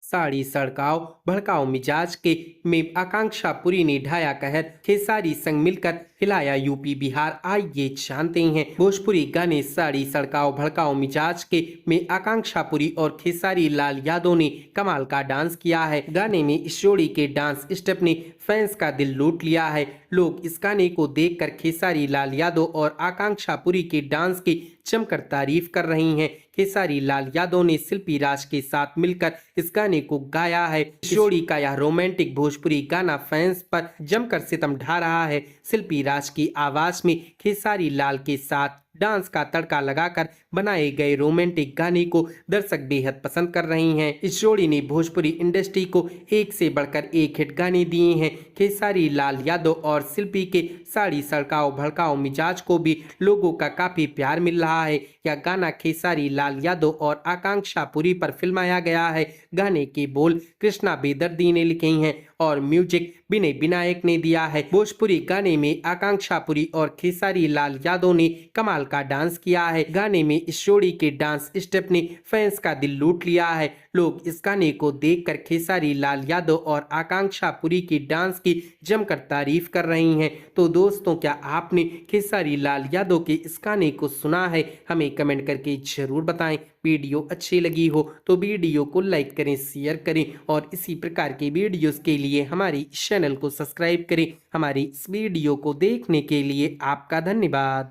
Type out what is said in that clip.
साड़ी सड़काओ भड़काओ मिजाज के में आकांक्षा पुरी ने ढाया कहर, खेसारी संग मिलकर हिलाया यूपी बिहार। आइए जानते हैं भोजपुरी गाने साड़ी सड़काओ भड़काओ मिजाज के में आकांक्षा पुरी और खेसारी लाल यादव ने कमाल का डांस किया है। गाने में इस जोड़ी के डांस स्टेप ने फैंस का दिल लूट लिया है। लोग इस गाने को देखकर खेसारी लाल यादव और आकांक्षा पुरी के डांस की जमकर तारीफ कर रही हैं। खेसारी लाल यादव ने शिल्पी राज के साथ मिलकर इस गाने को गाया है। इस जोड़ी का यह रोमांटिक भोजपुरी गाना फैंस पर जमकर सितम ढा रहा है। शिल्पी राज की आवाज में खेसारी लाल के साथ डांस का तड़का लगाकर बनाए गए रोमांटिक गाने को दर्शक बेहद पसंद कर रही हैं। इस जोड़ी ने भोजपुरी इंडस्ट्री को एक से बढ़कर एक हिट गाने दिए हैं। खेसारी लाल यादव और शिल्पी के साड़ी सड़काओ भड़काओ मिजाज को भी लोगों का काफी प्यार मिल रहा है। यह गाना खेसारी लाल यादव और आकांक्षा पुरी पर फिल्माया गया है। गाने के बोल कृष्णा बेदर्दी ने लिखे हैं और म्यूजिक विनय विनायक ने दिया है। भोजपुरी गाने में आकांक्षा पुरी और खेसारी लाल यादव ने कमाल का डांस किया है। गाने में इस जोड़ी के डांस स्टेप ने फैंस का दिल लूट लिया है। लोग इस गाने को देखकर खेसारी लाल यादव और आकांक्षा पुरी की डांस की जमकर तारीफ कर रही हैं। तो दोस्तों, क्या आपने खेसारी लाल यादव के इस गाने को सुना है? हमें कमेंट करके जरूर बताएं। वीडियो अच्छी लगी हो तो वीडियो को लाइक करें, शेयर करें और इसी प्रकार के वीडियोस के लिए हमारी चैनल को सब्सक्राइब करें। हमारी इस वीडियो को देखने के लिए आपका धन्यवाद।